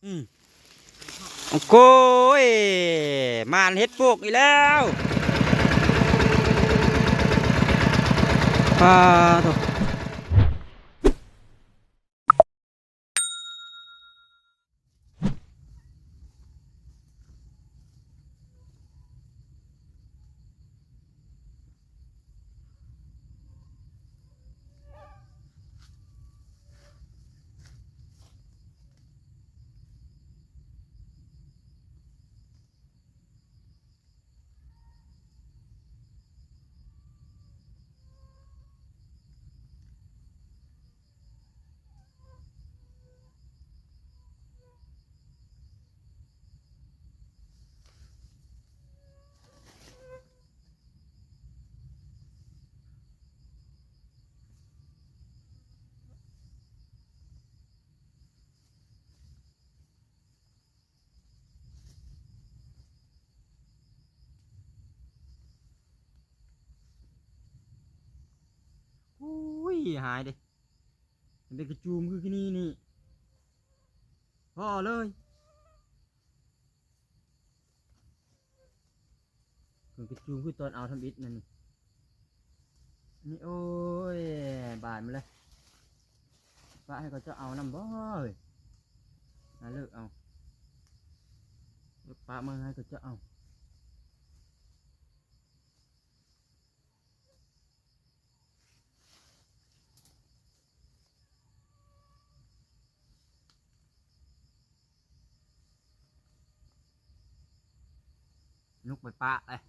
โอ้โก้ยมานเฮ็ดพวกอีแล้วถูกอุ้ยหายดิมันเป็นกระจูมคือที่นี่นี่พ่อเลยมันกระจูมคือตอนเอาทำอิฐนั่นนี่โอ้ยบาดมาเลยป้าให้เขาจะเอาน้ำบ่อยมาเลิกเอาป้ามาให้เขาจะเอานุกไปป้าเลย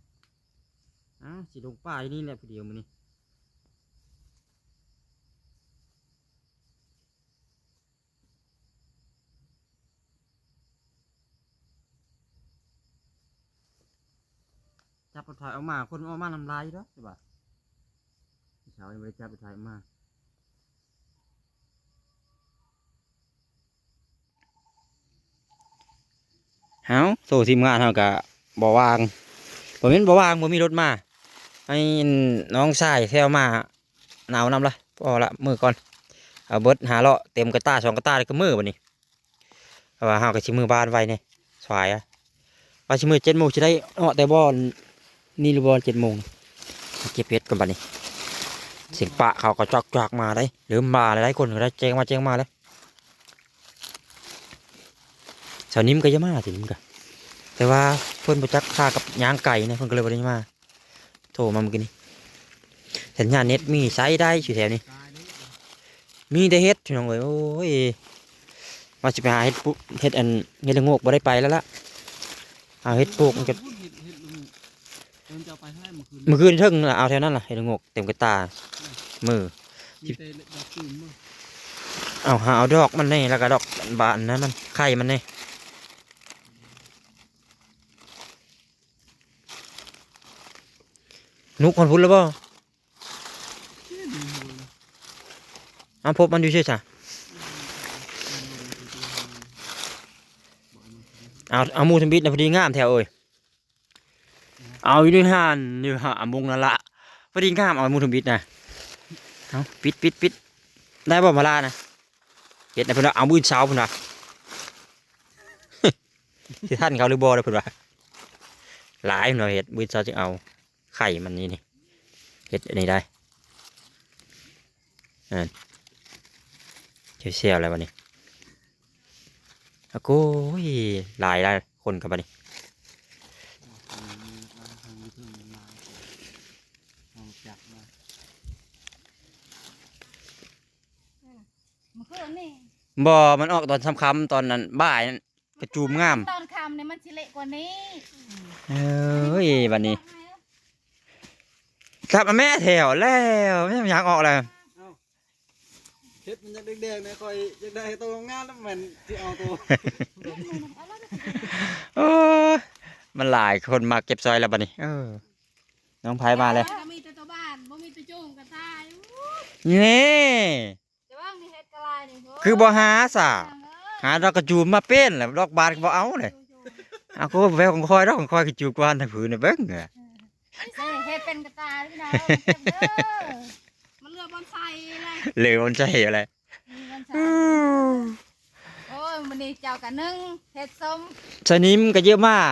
สิลงป้าที่นี่แหละพอดียวมันนี่จับปลาถ่ายออกมาคนออกมาทำลายด้วยใช่ป่ะเช้ายังไม่ได้จับปลาถ่ายออกมาเฮาโซ่ทีมงานเฮากะบ่วางบ่แม่นบ่วางบ่มีรถมาให้น้องชายแถวมาหนาวนำละพอละมือก่อนเอาเบิดหาเลาะเต็มกระตา2กระตาเลยก็มือบัดนี้เพราะว่าเฮาก็สิมือบ้านไว้นี่สายอ่ะว่าสิมือ7 โมงสิได้แต่บ่นี่หรือบ่7 โมงเก็บเห็ดกันบัดนี้เสียงปะเขาก็จอกมาได้หรือมาหลายๆคนก็ได้แจ้งมาเลยสาวนิ่มก็จะมาสินิ่มก็แต่ว่าเพิ่นบ่จักค่ากับย่างไก่นะเพิ่นก็เลยบ่ได้มาโทรมาเมื่อกี้นี้สัญญาณเน็ตมีใช้ได้อยู่แถวนี้มีแต่เฮ็ดพี่น้องเอ้ยโอ้ยว่าสิไปหาเฮ็ดปุ๊เฮ็ดเฮ็ดละโงกบ่ได้ไปแล้วล่ะเอาเฮ็ดปลูกมันก็เมื่อคืนเทิงล่ะเอาแถวนั้นล่ะเฮ็ดละโงกเต็มกระตามือเอาดอกมันนี่แล้วก็ดอกบานนะมันไข่มันนี่นุกคนพุ่นแล้วบ่พบมันอยู่ใช่จ้ะเอามูทบิดนะพอดีงามแถวเอ้ยเอาอยู่ด้วยหันอยู่หามุงนั่นละพอดีงามเอามูทบิดนะเอาปิดได้บ่มาลานะเห็ดนะเพื่อนเอามือเช้าเพื่อนว่าที่ท่านเขาหรือบ่เลยเพื่อนว่าหลายหน่อยเห็ดมือเช้าจึงเอาไข่มันนี่เห็ดอันนี้ได้เชี่ยวอะไรวะนี่โอ้ยหลายคนกับมันนี่บ่มันออกตอนค่ำตอนนั้นบ่ายนั่นกระจูมงามตอนค่ำเนี่ยมันสิเละกว่านี้เฮ้ยวันนี้ครับแม่แถวแล้วไม่อยากออกเลยเฮ็ดมันยังแดงๆนะคอยยังได้ตัวงามแล้วมันที่เอาตัวโอ้มันหลายคนมาเก็บซอยแล้วบัดนี้น้องไผ่มาเลยมีแต่ตัวบ้านบ่มีตัวจุ่มกันตายนี่คือบ่หาสะหาดอกกระจูมมาเป็นแหละดอกบานบ่เอาเลยเอาก็แววของคอยดอกของคอยกระจูกวานทางผืนเนี่ยเบิ้งเฮ็ดเป็นกระตายพี่น้องมันเรือบอนไซอะไรเหลือบอนไซอะไรโอ้ยมันนี่ เจ้ากันนึ่งเห็ดส้ม สนิมก็เยอะมาก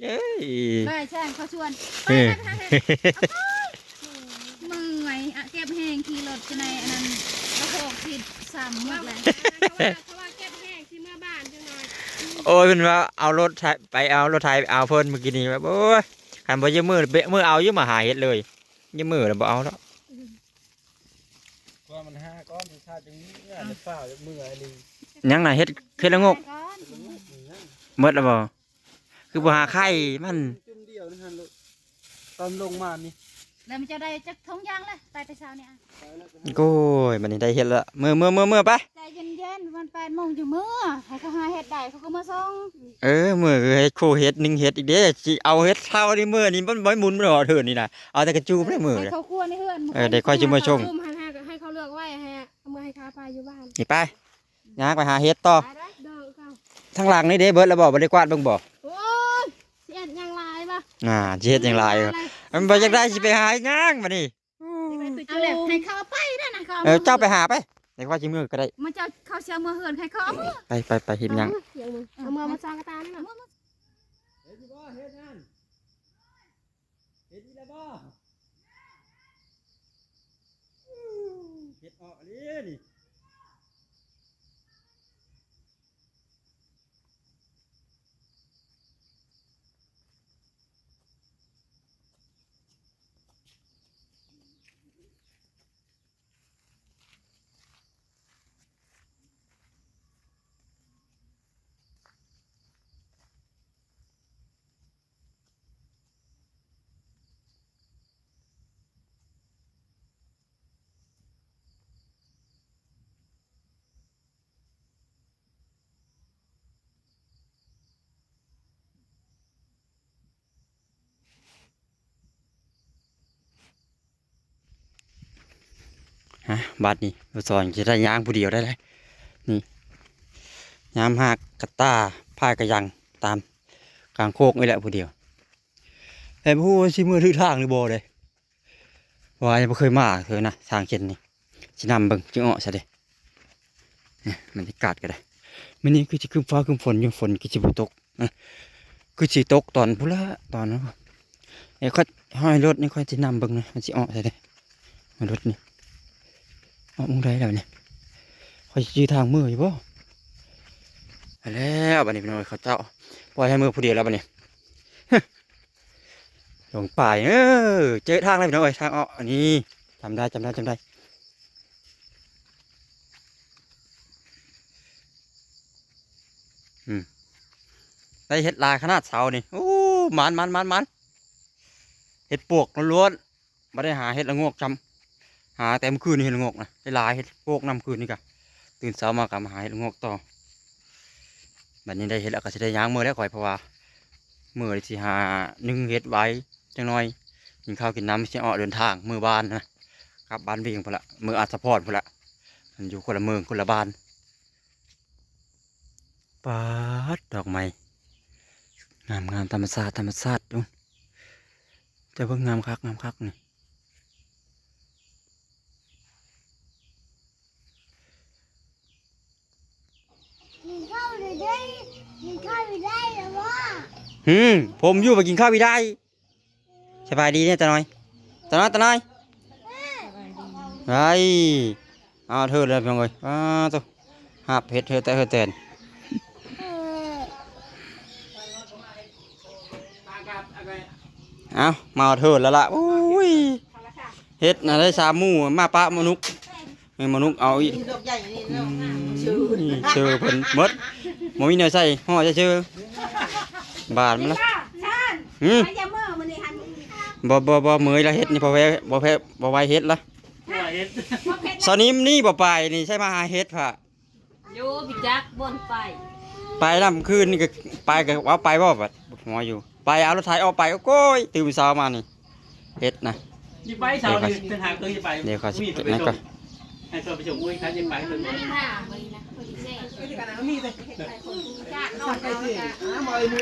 เอ้ย ไม่ใช่เขาชวนไป เออ ไปหาเห็ดมึงไงอะเก็บแห้งขี่รถจะในอันนั้นกระโปงผิดซ้ำหมดเลย เขาว่าเก็บแห้งที่เมื่อบ้านจังหน่อย โอ้ยเพิ่นว่าเอารถไถไปเอารถไถไปเอาเพิ่นเมื่อกี้นี้แบบโอ้ยคันบ่ยืมมือเบะมือเอายืมมาหาเฮ็ดเลยยืมมือแล้วบ่เอาแล้ว ว่ามัน5ก้อนชาติจังนี้งานเปล่าจะมือไอ้นี่ ยังน่ะเฮ็ดละงกหมดแล้วบ่คือบ่หาไข่มัน จุ่มเดียวนี่ฮันลูกตอนลงมานี่ แล้วมันจะได้จักทงยางเลยไปแต่เช้าเนี่ย โอ้ยมันนี่ได้เฮ็ดละมือไป ใจเย็นๆวัน8 โมงอยู่มื้อให้เขาหาเห็ดได้เขาก็มาส่ง มือเฮ็ดคู่เฮ็ดหนึงเฮ็ดอีกเด้สิเอาเฮ็ดเท่านี่มือนี่มันบ่หมุนบ่เถินนี่น่ะเอาแต่กระจูบได้มือ ให้ เลย เขาคั่วในเฮือน ได้ค่อยสิมาชง จุ่มให้เขาเลือกไว้ให้เอามือให้ค้าปลาอยู่บ้าน นี่ไปย่างไปหาเฮ็ดต่อ เด้อเขา ทางหลังนี่เด้เบิดแล้วบ่ได้กวาดเบิ่งบ่ โอ้ยเสียดยังลายปะ สิเฮ็ดจังไรมันบ่อยากได้สิไปหาย่างบัดนี้ เอาเลยให้เขาเอาไปนั่นน่ะเขา เจ้าไปหาไปในว่าจิมือก็ได้ มันจะเขาเชียวมือเฮือนให้เขาเอามือ ไปเห็นยัง เอามือมาซองกระตานี่นะ เฮ็ดบ่เฮ็ดนั่นเฮ็ดอีแล้วบ่เฮ็ดออกเลยนี่ บัดนี้เราสอนจะได้ย่างผู้เดียวได้เลยนี่ยามหักกระต้าพายกระยังตามกลางโคกนี่แหละผู้เดียวแต่ผู้ชิมือถือทางหรือบ่เลยว่ายังไม่เคยมาเธอนะทางเช่นนี้ชินำเบิ่งจึงอ้อซะเด้มันจะกัดก็ได้มันนี่คือจะขึ้นฟ้าขึ้นฝนอยู่ฝนคือจะตกคือจะตกตอนพุ่นละตอนนั้นไอ้ค่อยห้อยรถนี่ค่อยจะนำเบิ่งนะมันจะอ้อซะเด้รถนี่อ้อมึงได้แล้วเนี่ยค่อยยื้อทางมืออยู่บ่ไปแล้วบัดนี้พี่น้อยเขาเจ้าปล่อยให้มือผู้เดียวแล้วบัดนี้หลงป่าเจอทางแล้วพี่น้อยทางอ้ออันนี้จำได้ได้เห็ดลายขนาดเสานี่โอ้มันเห็ดปวกล้วนๆไม่ได้หาเห็ดละงกจำหาแต่เมื่อคืนนี่เห็ดละงกนะได้ลายเห็ดปวกนำคืนนี่กะตื่นเช้ามากะมาหาเห็ดละงกต่อบัดนี้ได้เห็ดแล้วก็จะได้ย่างมือแล้วก่อยเพราะว่ามือที่หานึ่งเห็ดไว้จังน้อยกินข้าวกินน้ำจะออกเดินทางมือบ้านนะกลับบ้านวิ่งพอละมืออาจสะพอดพอละมันอยู่คนละเมืองคนละบ้านปาดดอกไม้งามธรรมชาติดูแต่ว่างามคักนี่ กินข้าวได้หรือว่า ผมอยู่ไปกินข้าวไม่ได้สบายดีเนี่ยตาน้อยไอ้เอาเธอเลยเพียงเลยตัวหาบเห็ดเธอแต่เธอเต้นเอามาเอาเธอแล้วล่ะโอ้ยเห็ดน่ะได้สามหมู่มาปะมนุษย์เอาอีกเชื่อเพิ่นหมดบ่มีเนื้อใส่ห่อจะเชื่อบาดมันละบ่เมื่อยละเฮ็ดนี่บ่ไหวเฮ็ดละสาวนี้นี่บ่ไปนี่ใช่มาหาเฮ็ดผ่ะ โยบิจักบนไป ไปลำคืนนี่ก็ไปก็ว่าไปบ่บัดหัวอยู่ไปเอารถไถออกไปโอ้ยตื่นเช้ามานี่เฮ็ดนะ ยิบไปเสาร์นี่เส้นทางเคยยิบไป เดี๋ยวเขาสิ มี เก็บ ไป นั่น ส่ ก่อง น ให้ตัวไปส่งอุ้ยครับยิบไปเลย อันนี้ค่ะมื้อนี้นะคนที่เซ่จาดนอนเอาจ้ะ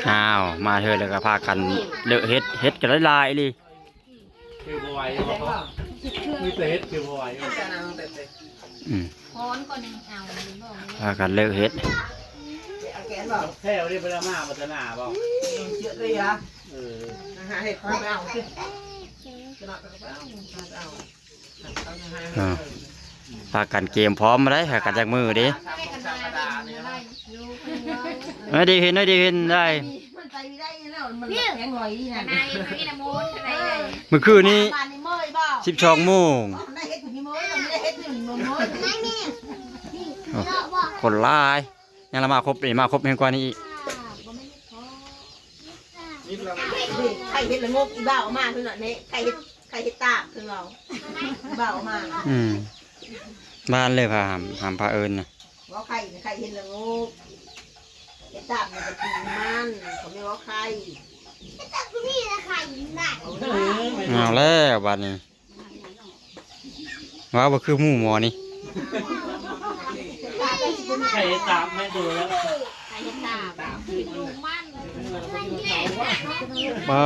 อ้าวมาเถอะแล้วก็พากันเลอะเฮ็ดกันหลายๆเลย คือบัวไหวมีแต่เฮ็ดคือบัวไหว อืม พอนก่อนยังเอาเลยบอกเลย พากันเลอะเฮ็ด กนบอก แท้เรียบร้อยมาพัฒนาบ่ เยอะเลยอ่ะ เออ หาเห็ดพอไปเอาสิจะนอนไปเอา พากันเกมพร้อมมาได้พากันจากมือดิไม่ได้เห็นได้ มันไปได้แล้วมันแข็งหน่อยนี่นะ นายมีน้ำมูลอะไรเลย เมื่อคืนนี้ บ้านนี่เมื่อยบ่ 12 โมง ได้เห็ดถึงเมื่อยไม่ได้เห็ดถึงเมื่อย ไม่มีนี่เราบอก คนหลายยังละมาครบเลยมาครบเพียงกว่านี้อีก ไข่เห็ดละงกอีบ้าออกมาคือหน่อยนี้ไข่เห็ดตาคือเราบ้าออกมา บ้านเลยพาหามพาเอิญนะ ว่าไข่เห็ดละงกเห็ดตามันจะกินมันเขาไม่ว่าไข่ แต่กูมีอะไรขายได้ เอาแล้วบ้านนี้ว้าวบ่คือหมู่หมอนี่ ใครตามไม่ดูแล้ว ใครจะตามดูมัน มา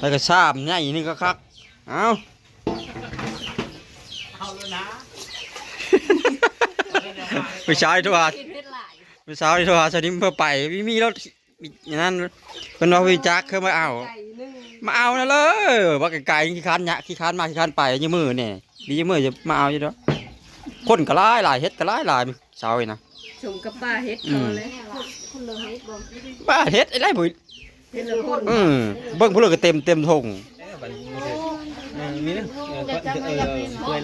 แล้วก็ชามใหญ่นี่ก็คักเอา เอาแล้วนะ ไปเช้าที่โทรหา กินเพชรหลาย ไปเช้าที่โทรหาสนิมเพื่อไปมีรถอย่างนั้นเป็นว่าวิจักเคยมาเอานะเลยว่าไกลๆขี้คันเนี่ยขี้คันมาขี้คันไปยี่มือเนี่ยดียี่มือจะมาเอาอยู่ด้วยคนก็หลายเฮ็ดก็หลายเช้าเลยนะ ชมกับป้าเฮ็ดเขาเลย บ้าเฮ็ดไอ้ไรบุญ เห็ดละคน เบิ่งผู้เลือกก็เต็มทง มีนะ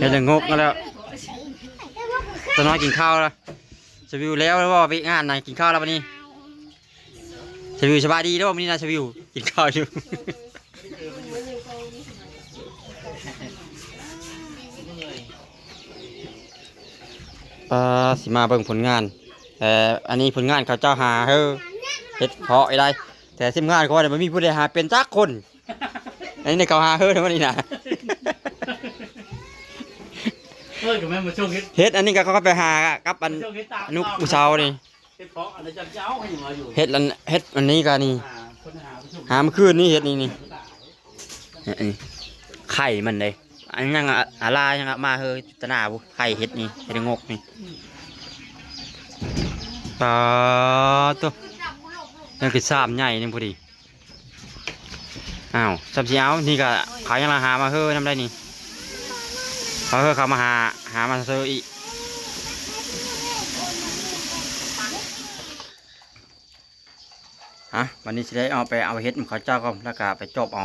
เฮ็ดจะงกกันแล้วตอนน้อยกินข้าวแล้วชวิวแล้วว่าไปงานไหนกินข้าวแล้ววันนี้ชวิวสบายดีด้วยวันนี้นะชวิวกินข้าวอยู่สิมาเบิ่งผลงานแต่อันนี้ผลงานเขาเจ้าหาเฮ็ดเพาะอะไรแต่ทีมงานเขาว่ามันมีผู้ใดหาเป็นจักคนอันนี้เขาหาทั้งวันนี้นะ เฮ้ยกับแม่มาช่วงเฮ็ด เฮ็ดอันนี้ก็เขาก็ไปหากับอัน ช่วงเฮ็ดตาม นุกอุเชานี่ เฮ็ดเพาะอันนี้จะเจ้าให้ยังมาอยู่ เฮ็ดอันนี้ก็นี่ คนหาผู้ชม หาเมื่อคืนนี่เฮ็ดนี่ไข่มันเลยอันยังอะไรยังมาเฮยตะหนาบุไข่เฮ็ดนี่เฮ็ดงกนี่ตาตัวยังคือซ้ำใหญ่นี่พอดีอ้าวซ้ำสิเอานี่ก็เขายังหามาเฮยทำได้นี่เขามาหามาเซอร์อีกวันนี้จะได้เอาไปเอาเฮ็ดมันเขาเจ้าก็แล้วก็ไปจบเอา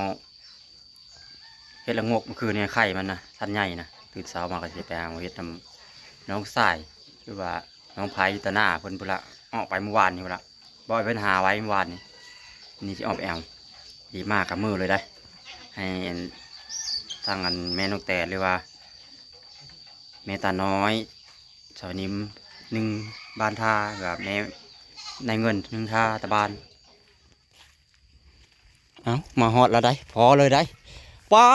เฮ็ดละงกมันคือเนี่ยไข่มันนะทันใหญ่นะตื่นเช้ามาก็จะไปเอาเฮ็ดทำน้องสายหรือว่าน้องไผ่ตะหน้าเพิ่นพุ่นละออกไปเมื่อวานนี่พุ่นละบ่อยเพิ่นหาไว้เมื่อวานนี่จะออกไปเอาดีมากกับมือเลยได้ให้ทางอันแม่นกแต่หรือว่าแม่ตาน้อยสาวนิ่ม1 บ้านท่ากับแม่ในเงิน1 ท่าตะบานเอามาฮอดแล้วได้พอเลยได้ป๊า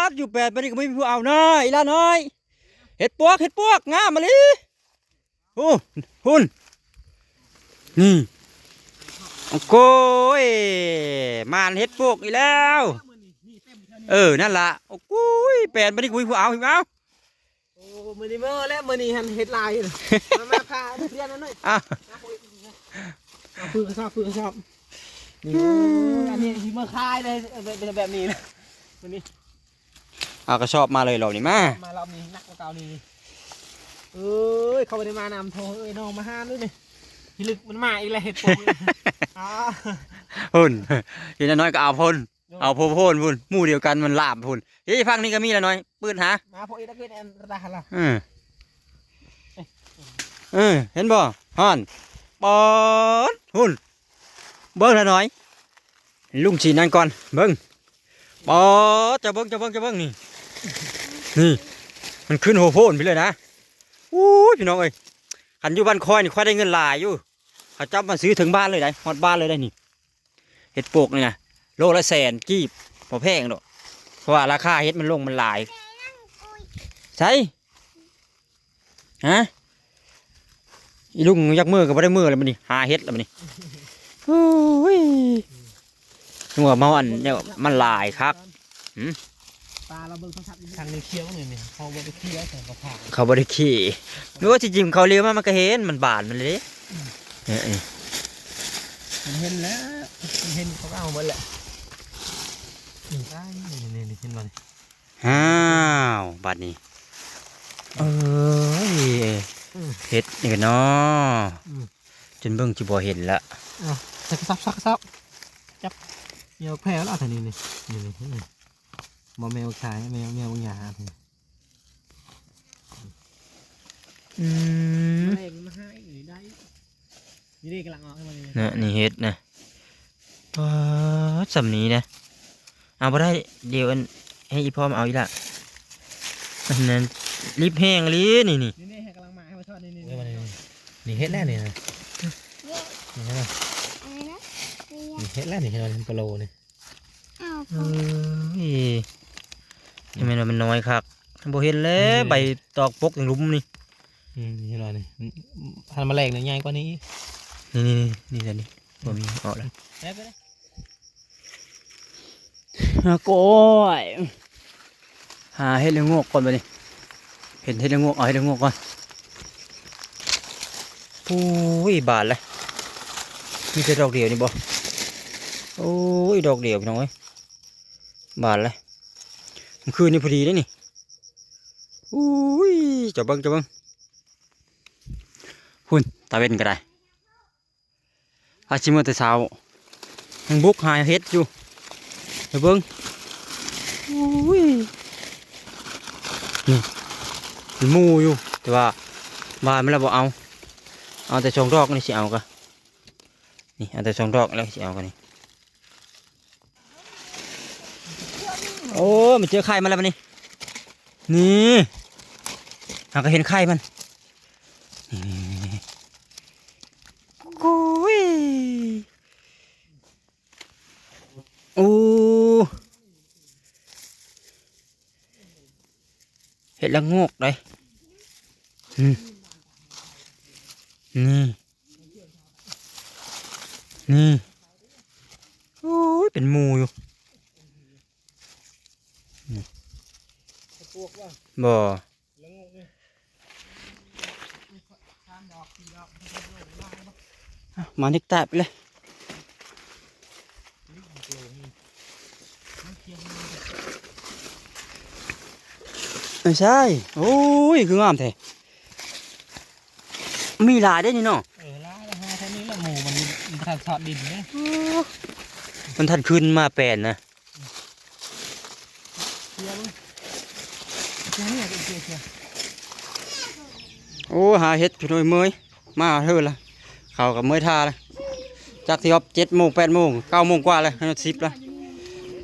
ดอยู่8 ปีก็ไม่มีผู้เอาน้อยอีละน้อยเห็ดปวกงามมาลิหุ่นนี่โอ้โหมานเห็ดปวกอีกแล้วนั่นล่ะโอ้โห8 ปีก็ไม่มีผู้เอาอีกเอา โอ้มือนี่เมื่อแล้วมือนี่เห็ดลายมาพาเพื่อนนั่นหน่อย อ้าว ฟื้นชอบนี่อันนี้ที่เมื่อคายเลยเป็นแบบนี้นะวันนี้ เอาก็ชอบมาเลยเรานี่มาร อบนี้นักกว่าเก่านี่เอ้ยเขาไปได้มานำโทรน้องมาห้ามด้วยนี่พี่ลึกมันมาอีกแล้วเห็ดปวกอ๋อ หุ่นเห็นน้อยก็เอาพ่นเอาพ่นพุ่นหมู่เดียวกันมันลาบพุ่นเฮ้ยฟังนี่ก็มีละน้อยปืนหา มาพวกอีนักเรียนราคาละ เห็นบ่ฮอนปอดหุ่นเบิ้งละน้อยลุงฉีนั่นก่อนเบิ้งปอดจะเบิ้งนี่มันขึ้นหัวโพนไปเลยนะอู้พี่น้องเอ้ยขันอยู่บ้านคอยนี่ค่อยได้เงินหลายอยู่เขาจับมาซื้อถึงบ้านเลยได้ฮอดบ้านเลยได้นี่เห็ดปวกนี่นะโลละ100,000กีบพอแพงหรอกเพราะว่าราคาเห็ดมันลงมันหลายใช่ฮะอีลุงยักมือก็ไม่ได้มือเลยมันนี่หาเห็ดแล้วมันนี่โอ้ยหัวมันเนี่ยมันหลายครับ ตาเราเบิ่งชัดทางนี้เคี้ยวนี่เขาบริเคี้ยวแต่เขาผ่า เขาบริขี้ไม่ว่าจริงๆเขาเลี้ยวมันก็เห็นมันบานมันเลย เนี่ย มันเห็นแล้วมันเห็นเขาก็เอาหมดแหละนี่ได้นี่เห็นบ่นี่ อ้าวบัดนี้เอ้ยเฮ็ดนี่กันเนาะจนเบิ่งสิบ่เห็นละ ซักจับแมวแพ้แล้วท่านี่บ่แมวขายแมวบางอย่าง แรงมาให้ได้นี่กำลังออกให้มาเลย นะนี่เฮ็ดนะสำนี้นะเอาบ่ได้เดี๋ยวให้อีพ่อมาเอาอีละอันนั้นรีบแห้งลีนี่นี่ให้กำลังมาให้มาทอดนี่เฮ็ดแล้วนี่นะนี่นะ อะไรนะ นี่เฮ็ดแล้วนี่เฮ็ดเป็นปลาโลนี่ อ้าว ทำไมมันน้อยคักบ่เห็นแล้วใบตอกปกอย่างลุมนี่ เฮ็ดแล้วนี่พันแมลงเนี่ยใหญ่กว่านี้ นี่แต่นี่บ่มีออกแล้ว แล้วไปเลย โก้ยหาเฮ็ดละงอกก่อนไปนี่เห็นเฮ็ดละงอกเอาเฮ็ดละงอกก่อนโอ้ยบาดเลยมีแต่ดอกเดียวนี่บ่โอ้ยดอกเดียวพี่น้องเอ้ยบาดเลยมันคืนนี่พอดีเลยนี่อุ้ยจะเบิ่งหุ่นตาเว้นก็ได้อาชิมอแต่เช้ายังบุกหาเฮ็ดอยู่เดี๋ยวเบิ่งอุ้ยนี่มันหมู่อยู่แต่ว่าบานมันแล้วบ่เอาแต่2 ดอกนี่สิเอากะนี่เอาแต่2 ดอกแล้วสิเอากันนี่โอ้มันเจอไข่มาแล้วมันนี่หาก็เห็นไข่มันนี่โอ้ยโอ้เห็ดละงอกเลยนี่โอ้ยเป็นหมูอยู่บ่มานิกแตะไปเลยไม่ใช่โอ้ยคืองามแท้มีหลายได้นี่เนาะ ล่าแล้วฮะแค่นี้ละหมูมันทันทอดดินเนี่ย มันทันขึ้นมาแปลนนะ เชียร์มึงเชียร์เนี่ยเชียร์ โอ้หาเห็ดพี่น้อยเมยมาเท่าละเขากับเมยท่าเลยจากที่อบ7 โมง 8 โมง 9 โมงกว่าเลยให้10ละ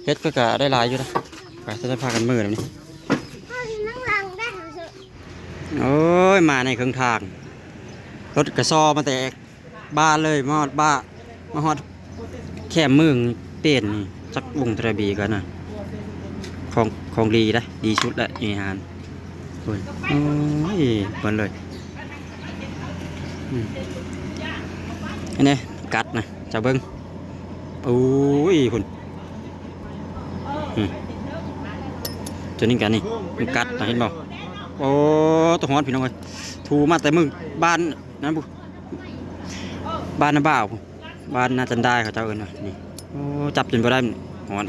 เห็ดก็กะได้หลายอยู่นะก็จะได้พากันมือแบบนี้ พ่อนั่งหลังได้เหรอเสือ โอ้ยมาในเครื่องทางรถกระซอมาแตกบ้าเลยมาฮอดบ้ามาฮอดแค่เมืองเปลี่ยนนี่จักวงตระบีกันนะของดีนะดีชุดละอยู่ในหานโอ้ยเปิดเลยอันนี้กัดนะจะเบิ้งโอ้ยคุณจนนี่กันนี่มันกัดนะเห็นบ่โอ้ตัวฮ้อนพี่น้องเลยถูมาแต่มึงบ้านนั้นบุบ้านน้าบ่าวบ้านน่าจันได้เขาเจ้าเอิ้นว่านี่โอ้จับจนบ่ได้ฮ้อน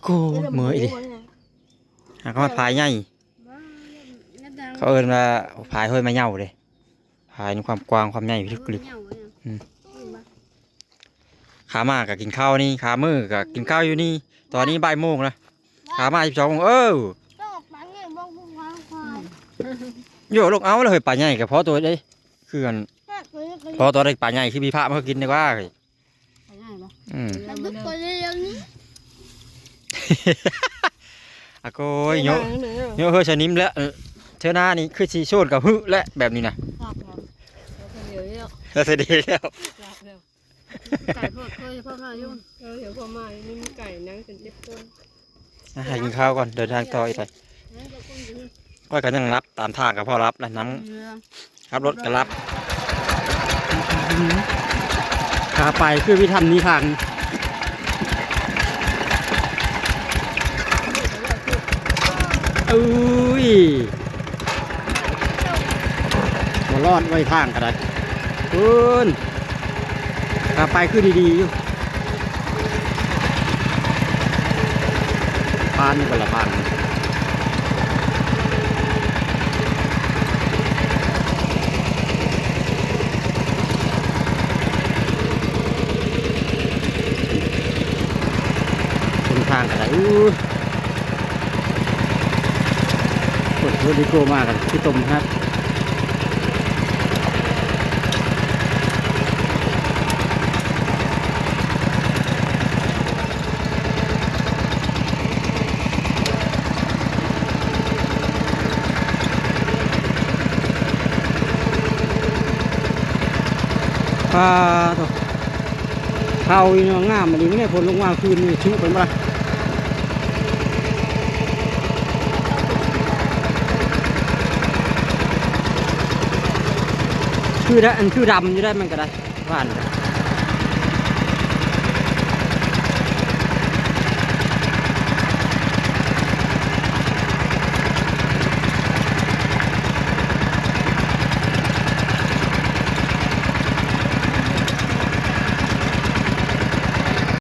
โก้เมื่อยดิหากว่าพายใหญ่เขาเอิ้นว่าพายห้อยมาเหย่าเลยพายในความกว้างความใหญ่พิลึกขามากับกินข้าวนี่ขามือกับกินข้าวอยู่นี่ตอนนี้บ่ายโมงนะขามา12 โมงต้องปังเนี่ยบ้องพุ่งพังควาย โยกลูกเอาเลยปลาใหญ่กับพอตัวได้คือกันพอตัวได้ปลาใหญ่คือมีพระมากินดีกว่าเลยอืม มันทุกคนเลยอย่างนี้ อะโกยโยเฮ้ยชนิมแล้วเธอหน้านี่คือชีโชดกับฮึและแบบนี้นะแล้วเสด็จแล้ว ไก่พวกเคยพ่อมายุ่ง เดี๋ยวพอมานี่มีไก่นั่งเป็น7 คน ให้กินข้าวก่อนเดินทางต่ออีกเลยก็กันยังรับตามทางกับพ่อรับนะน้ำครับรถก็รับขาไปคือวิธีนี้ทางอุ้ยมารอดไว้ทางกันเลยคุณขาไปคือดีๆอยู่พานนี่ก็ละพานทางกันได้กดโรดิโกมากกันที่ตมครับตัวเขาอีน้องงามมันดีไม่ได้ผลลงมาคืนนี่ชุ่มเป็นบ่ล่ะคือได้อันคือดำอยู่ได้มันก็ได้ว่าน